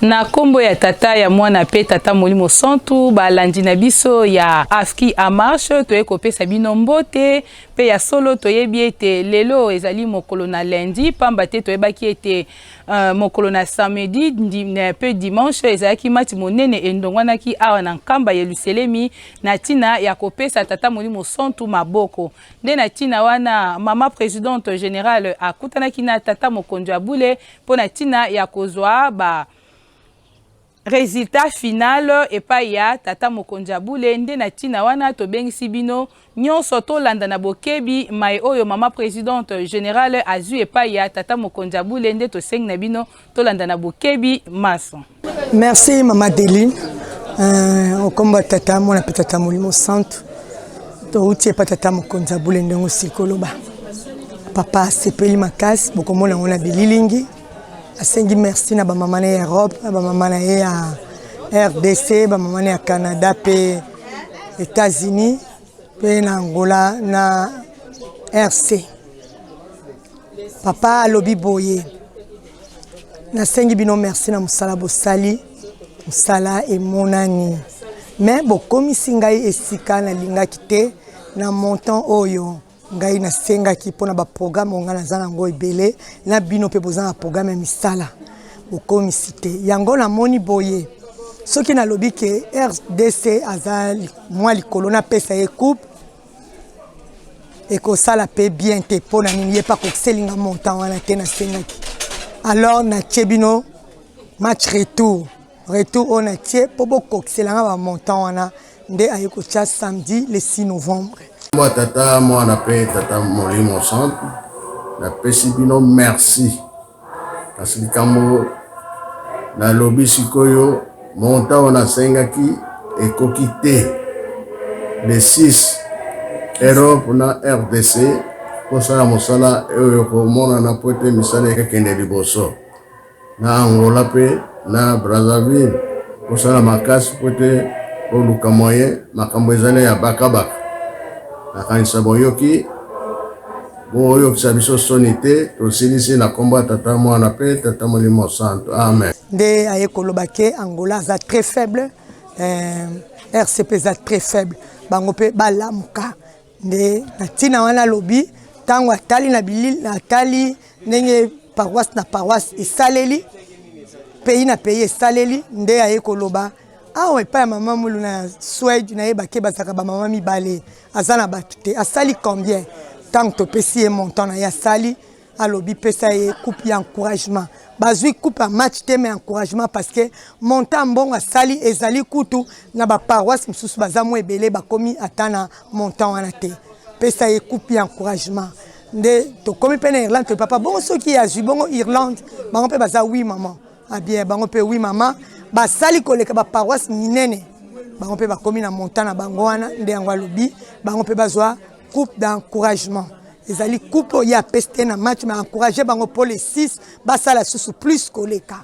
Na kombo ya tata ya mwana pe tata Molimo Santu balandi na biso ya Afki a marche toye kopesa bino mbote pe ya solo toyebi ete lelo ezali mokolo na lundi pamba te toyebaki ete mokolo na samedi pe dimanche ezalaki mati monene endongwanaki awa na nkamba ya Luselemi na tina ya kopesa tata Molimo Santu maboko nde na tina wana mama présidente générale akutanaki na tata mokonzi ya bule po na tina ya kozwa ba résultat final et pas ya tata mokonzi ya bule nde na tina wana tobengisi bino nyonso tolanda na bokebi mai oyo mama présidente générale azui et pas ya tata mokonzi ya bule nde tosengi na bino tolanda na bokebi maso. Merci mama Deline. Au combat tata mona tata Molimo Santu to utie pa tata mokonzi ya bule ndongo sikoloba papa sepeli makasi bokomona ngona bililingi. Asengi merci na ba mama na Europe, ba mama na ya RDC, ba mama na Canada pe États-Unis, pe na Angola na RC. Papa alobi boye. Na sengi bino merci na musala bosali, musala e monani. Mais bokomi singai esika na linga kite na montant oyo. Ngai na senga ki pona ba programme ngana zana ngo ebele na bino pe bozana programme misala bokomi cité yango na moni boye soki na lobi ke RDC azali moi likolo na pesa e coupe et ko sala pe bien te pona nini pas ko selinga montant wana te na senga ki alors na tchebino match retour on a tché po boko selanga ba montant wana nde ayeko cha samedi le 6 novembre. Moi tata moi on appelle tata Molimo Santu na pesibino merci parce que kambo na lobby sikoyo monta on a sengaki et kokite les 6 Europe na RDC pour ça mosala e ko mona na pote misala kende liboso na Angola pe na Brazzaville pour ça makasi pote pour luka moyen makambo ezale ya bakabaka akanisa boyoki boyo kisabiso sonité tosilisi na komba tata mwana pe tata Molimo Santu amen de ayekolobake Angola za très faible RCP za très faible bango pe balamuka de na tina wana lobi tango atali na bilili na atali ndenge paroisse na paroisse esaleli pays na pays esaleli nde ayekoloba awe pa mama mulu na Suède na yebake bazaka ba mama mibale azana batute asali combien tant to pesi e montant na ya sali alobi pesa e coupe ya encouragement bazui coupe a match te mais encouragement parce que montant bon asali ezali kutu na ba paroisse msusu bazamu ebele bakomi atana montant wana te pesa e coupe ya encouragement nde to komi pe na Irlande to papa bon soki ya zui bongo Irlande bango pe baza oui maman ah bien bango pe oui maman basali koleka ba paroisse minene bango pe bakomi na montana bango wana nde yango alobi bango pe bazwa coupe d'encouragement ezali coupe ya peste na match mais encourager bango pour les 6 basala susu plus koleka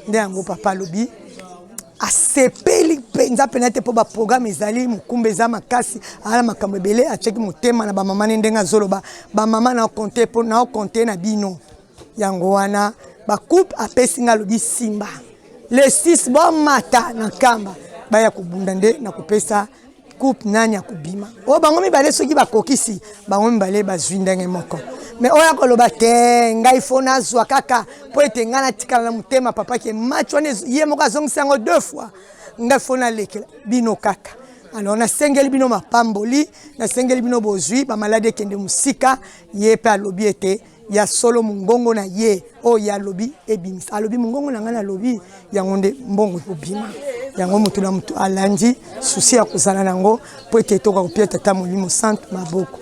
nde yango papa alobi asepeli penza penate po ba programme ezali mukumbe za makasi ala makambo ebele acheki motema na ba mama ndenga zoloba ba mama na compter po na compter na bino yango wana ba coupe apesi ngalobi simba les 6 bon mata na kamba baya kubunda nde na kupesa coupe nani akubima o bango mibale soki bakokisi bango mibale bazwi ndenge moko mais oya koloba te ngai fona zwa kaka po ete ngana tikala na mutema papa ke match wana ye moko azongisa yango 2 fois ngai fona lekela bino kaka alors na sengeli bino mapamboli na sengeli bino bozwi ba malade kende musika ye pe alobi ete ya solo mungongo na ye o ya lobi ebimis alobi mungongo na ngana lobi yango nde mbongo obima yango mutu na mutu alandi susi ya kozala nango po ete toka kopia tata Molimo Santu maboko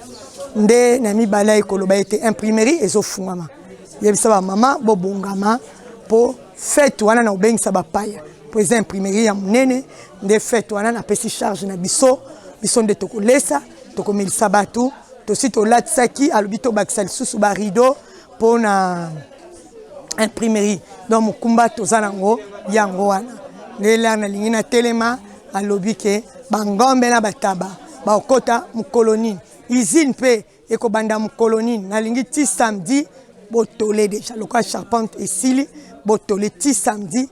nde na mibala ekoloba ete imprimerie ezofungama yebisa ba mama bobongama po fête wana na obengisa bapaya po eza imprimerie ya munene nde fête wana na pesi charge na biso nde tokolesa tokomelisa batu tosi tolatisaki alobi tobakisa lisusu ba rideau po na imprimerie donc mukumba toza nango yango wana ndela na lingi na telema alobi ke bangombe na bataba baokota mukoloni usine pe ekobanda mukoloni na lingi ti samedi botole déjà lokwa charpente esili botole ti samedi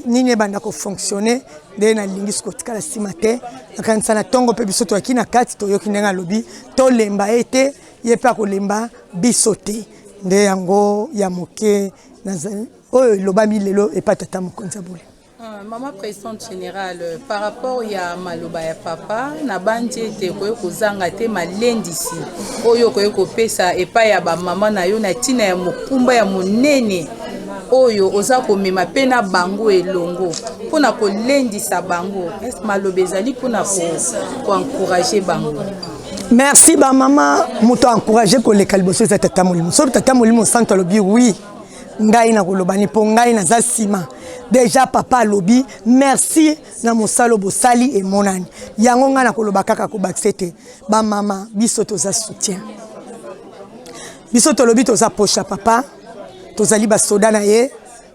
nini banda ko fonctionner de na lingis ko tikala simate akanisa na tongo pe biso to akina kati to yoki ndenga lobi to lemba ete ye pa ko lemba bisote nde yango ya moke na oyo lobami lelo e pa tata mokonza bole. Maman présidente générale, par rapport à maloba ya papa, na bandi ete koyo kozanga te malendisi oyo koyo kopesa epa ya ba mama na yo na tina ya mokumba ya monene oyo oza komema pe na bango elongo mpona kolendisa bango. Est maloba ezali mpona koencourager bango? Merci ba mama moto encourager koleka liboso za tata molimo. So tata molimo santo lobi oui. Ngai na kolobani po ngai na za sima. Déjà papa lobi merci na mosalo bosali et monani. Yango nga na koloba kaka ko baksete. Ba mama biso to za soutien. Biso to lobi to za pocha papa. To zali ba soda na ye.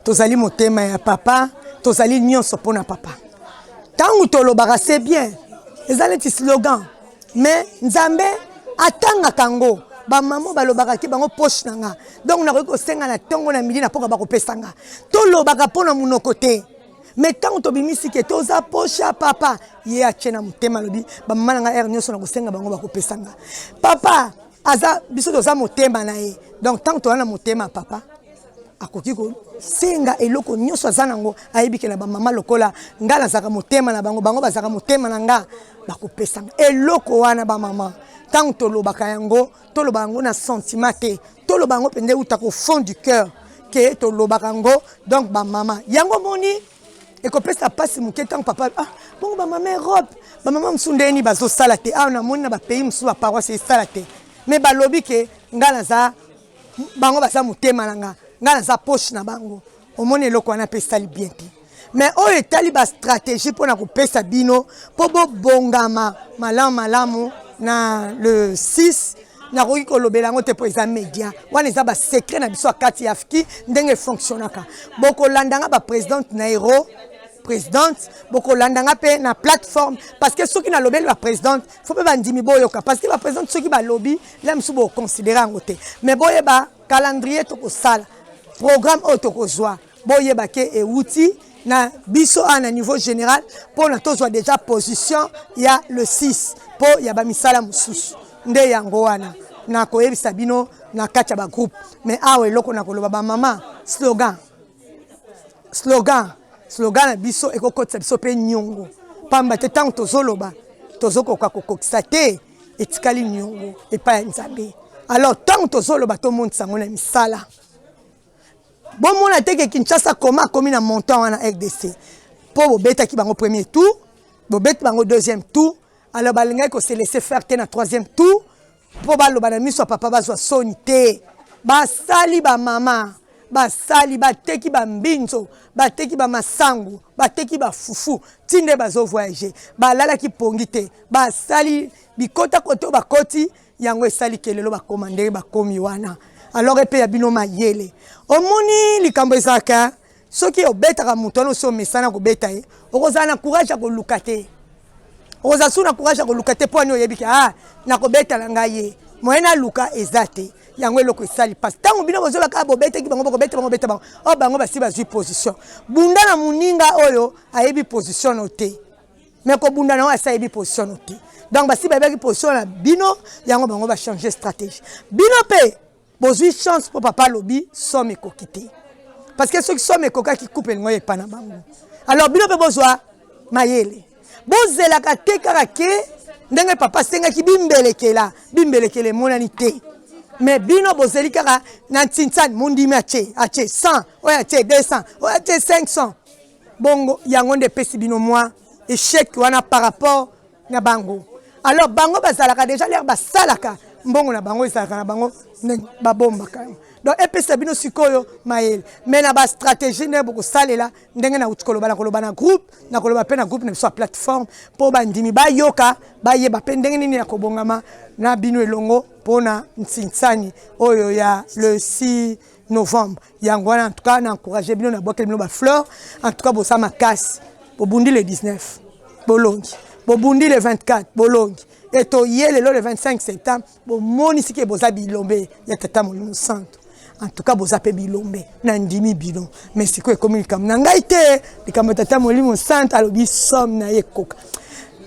To zali motema ya papa. To zali nyonso pona papa. Tangu to lobaka c'est bien. Ezali ti slogan. Mais nzambe atanga kango. Ba maman ba lobaka ki bango poche nanga. Donc na ko senga na tongo na midi na poka ba ko pesanga. To lobaka pona munoko te. Mais tant to bimisi ke to za poche papa, ye a chena mutema lobi, ba maman nga er nyonso na ko senga bango ba ko pesanga. Papa aza biso to za mutema na ye. Donc tant to na mutema papa akoki ko senga eloko nyonso za nango ayebike na ba maman lokola ngala zaka mutema na bango bango ba zaka mutema na nga ba ko pesanga. Eloko wana ba maman tant to lobaka yango to lobango na sentiment te to lobango pende uta ko fond du cœur que to lobaka yango donc ba mama yango moni e ko pesa passe muke tant papa ah bon ba mama robe ba mama msundeni bazo sala te ah na moni na ba pays msu ba paroisse sala te mais ba lobi ke ngala za bango baza mutema nanga ngala za poche na bango omoni eloko wana pesa li bien te mais oyo etali ba stratégie pona ko pesa bino po bo bongama malamu na le 6 na koki kolobela ngo te po eza média wana eza ba secret na biso akati afiki ndenge fonctionnaka boko landanga ba présidente na héros présidente boko landanga pe na plateforme parce que soki na lobeli ba présidente faut pas bandimi boyoka parce que ba présidente soki ba lobby là msu bo considérer ngo te mais boyeba calendrier to ko sala programme auto ko joie boyeba ke e outil na biso à niveau général pour na tozwa déjà position il y a le 6 pour ya ba misala mususu nde yango wana na koyebisa bino na kacha ba groupe mais awe loko na koloba ba mama slogan na biso ekokotisa biso pe nyongo pamba te tant tozoloba tozokoka kokokisa te etikali nyongo epa ya nzambe alors tant tozoloba to monde sango na misala. Bon, mon attaque que Kinshasa comme na montant en RDC. Pour bobeta qui bango premier tour, bobeta bango deuxième tour. Alors balinga ko se laisser faire na troisième tour. Pour balo banami so papa ba so sonité. Ba sali ba mama, ba sali ba teki ba mbinzo, ba teki ba masangu, ba teki ba fufu. Tinde bazo voyager. Ba lala ki pongite. Ba sali bikota koto ba koti yango sali kelelo ba commander ba komi wana. Alors epé ya bino mayele omoni likambo ezaka soki obetaka mutono so mesana ko beta e okozana courage ko lukate okozasuna courage ko lukate po ani oyebika ah na ko beta la ngaye moyena luka ezate yango eloko esali passe tango bino bozola ka bobeta ki bango beta bango o bango basi bazui position bunda na muninga oyo ayebi position ote mais ko bunda na asa yebi position ote donc basi babeki position na bino yango bango ba changer stratégie bino pe bozui chance pour papa lobi somme kokité parce que ceux qui sont koka qui coupe ngoye pana bango alors bino pe bozwa mayele bozela ka tekaka ke ndenge papa senga ki bimbelekele monani te mais bino bozeli kaka na tsintsani mundimi ache 100 oya ache 200 oya ache 500 bongo yango nde pesi bino moi échec wana par rapport na bango alors bango bazalaka déjà l'air basalaka mbongo na bango ezalaka na bango babomba quand donc epesa bino sikoyo mayele mais na ba stratégie ne boko salela ndenge na utikoloba na groupe na koloba pe na groupe na so plateforme po bandimi bayoka bayeba pe ndenge nini ya kobongama na bino elongo pona ntsinsani oyo ya le 6 novembre yango en tout cas na encourager bino na bokel bino ba fleur en tout cas bosa makasi bobundi le 19 bolongi bobundi le 24 bolongi et to yele le 25 septembre bo moni sike boza bilombe ya tata molimo santo en tout cas boza pe bilombe na ndimi bino mais sikoyo ekomi likambo na ngai te likambo tata molimo sante alobi somme na ye koka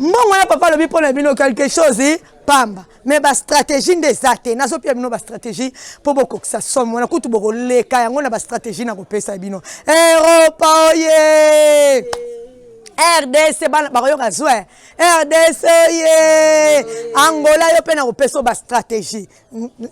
mbongo na papa alobi mpona bino quelque chose pamba mais ba stratégie ndeza te nazopia bino ba stratégie po bokokisa somme wana kutu bokoleka yango na ba stratégie na kopesa bino Europa oye RDC bana bakoyoka zwa RDC ye Angola yo pe na kopeso ba stratégie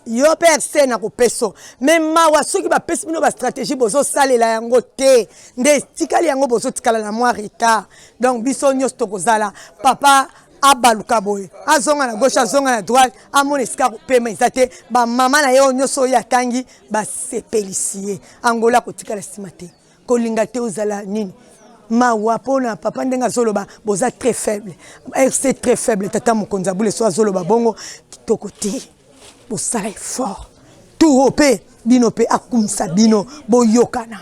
yo pe RC na kopeso mais mawa soki ba pesi bino ba stratégie bozo salela yango te nde tikali yango bozo tikala na mwa retard donc biso nyos tokozala papa abaluka boye azonga na gauche azonga na droite amona esika kopema eza te bamama na ye oyo nyonso oyo atangi basepelisie Angola kotikala nsima te kolinga te ozala nini mawa pona papa ndenga zoloba boza très faible RC très faible tata mokonzi abule so azoloba bongo kitoko te bosala effort tout ope bino pe akumisa bino boyokana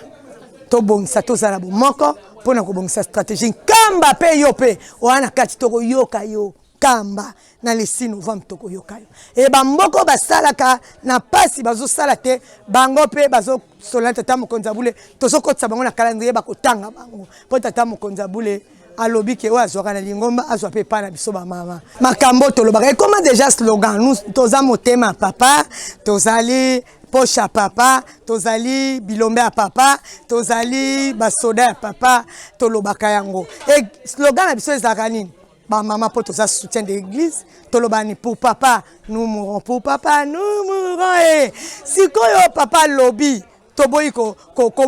tobongisa tozala bomoko pona kobongisa stratégie kamba pe yo pe wana kati tokoyoka yo kamba na le 6 novembre tokoyoka yo e bamboko basalaka na pasi bazosala te bango pe bazosola tata mokonzi abule tozokotisa bango na calendrier bakotanga bango po tata mokonzi abule alobi ke oyo azwaka na lingomba azwa pe pa na biso bamama makambo tolobaka ekoma déjà slogan nous toza motema papa tozali poche à papa, tozali bilombe à papa, tozali basoda à papa, tolobaka yango. Et slogan na biso ezaka nini? Ba maman po toza soutien de l'église, tolobani pour papa, nous mourons pour papa, nous mourons. Et sikoyo papa lobby, toboyi ko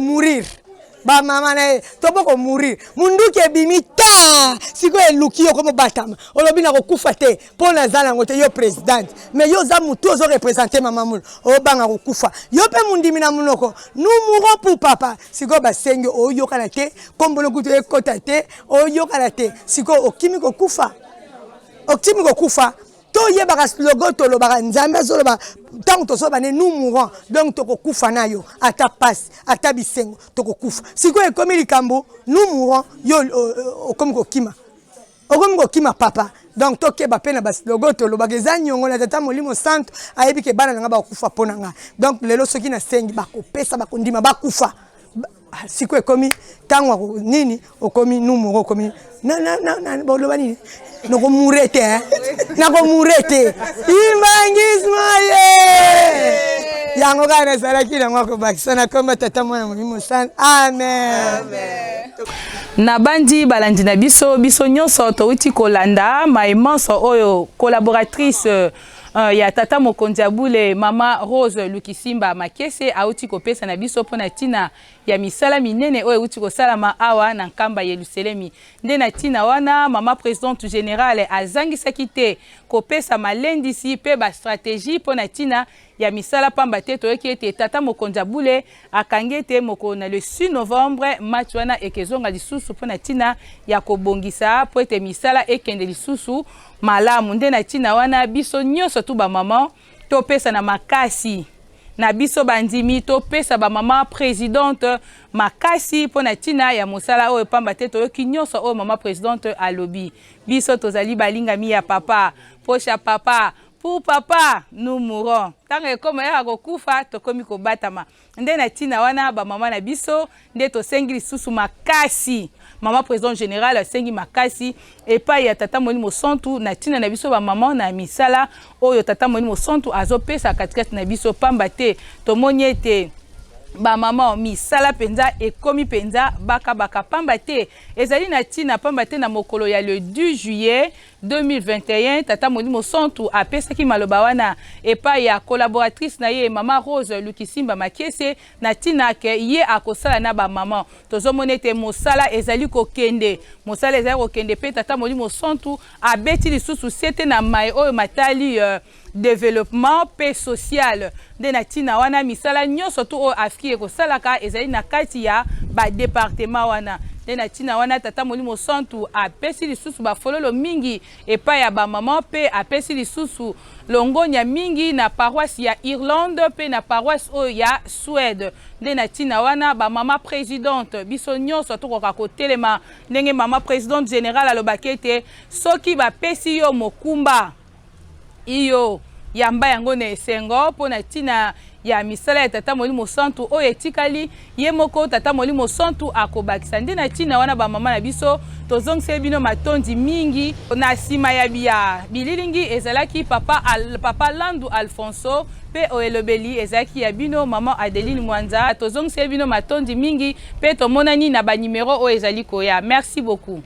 mourir. Ba mama na tobo ko mourir. Munduki ebimi ta, sikoyo eluki yo komo batama. Olobi na kokufa te, po na zala ngote yo président. Mais yo za mutu ozo représenter mama mulu. O banga kokufa. Yo pe mundimi na munoko. Nous mourons pour papa. Sikoyo ba sengi o yo kana te, kombono kutu ekota te, o yo kana te. Sikoyo okimi kokufa. Okimi kokufa. To yebaka logo to lobaka nzambe zoloba tant to soba ne nous mourons donc to kokufa na yo ata passe ata bisengo to kokufa siko ekomi likambo nous mourons yo okomi kokima papa donc to keba pe na bas logo to lobaka ezanyongo na tata molimo santo ayebi ke bana nga ba kokufa pona nga donc lelo soki na sengi bakopesa bakondima bakufa siko ekomi tango nini okomi nous mourons okomi na boloba nini noko murete nako murete imangismaye yango kana salaki na ngoko bakisana komba tata mwana molimo sana amen na bandi balandi na biso nyonso touti kolanda maimanso oyo collaboratrice ya tata mokonzi abule mama Rose Lukisimba Makese auti kopesa na biso pona tina ya misala minene oyo uti kosalama awa na nkamba Yerusalemi nde na tina wana mama présidente générale azangisaki te kopesa malendisi pe ba stratégie pona tina ya misala pamba te toyoki ete tata mokonzi abule akangete moko na le 6 novembre match wana ekezonga lisusu pona tina ya kobongisa po ete misala ekende lisusu malamu nde na tina wana biso nyonso tu ba mama to pesa na makasi na biso bandimi to pesa ba mama présidente makasi pona tina ya mosala oyo pamba te toyoki nyonso oyo mama présidente alobi biso tozali balingami ya papa pocha papa pour papa nous mourons tanga comme ya kokufa tokomi kobatama nde na tina wana ba mama na biso nde to sengi susu makasi mama président général sengi makasi epa ya tata molimo santu na tina na biso ba mama na misala oyo tata molimo santu azopesa katikati na biso pamba te tomoni ete ba mama misala penza ekomi penza baka pamba te ezali na tina pamba te na mokolo ya le 2 juillet 2021 tata molimo santu apesaki maloba wana epa ya collaboratrice na ye mama Rose Lukisimba Makese na tina ke ye akosala na ba mama tozomona te mosala ezali kokende mosala ezali kokende pe tata molimo santu abeti lisusu sete na mai oyo matali développement paix social de na tina wana misala nyonso tu o afiki ekosalaka ezali na kati ya ba département wana de na tina wana tata molimo santu apesi lisusu ba fololo mingi epa ya ba mama pe apesi lisusu longonya mingi na paroisse ya Irlande pe na paroisse o ya Suède de na tina wana ba mama présidente biso nyonso to koka kotelema ndenge mama présidente générale alobakete soki ba pesi yo mokumba iyo yamba yango na esengo pona tina ya misala ya tata Molimo Santu oyo etikali ye moko tata Molimo Santu akobakisa nde na tina wana ba mama na biso tozongisa bino matondi mingi na sima ya bililingi ezalaki papa Landu Alfonso pe oelobeli ezalaki ya bino mama Adeline Mwanza tozongisa bino matondi mingi pe tomonani na ba numero oyo ezali koya. Merci beaucoup.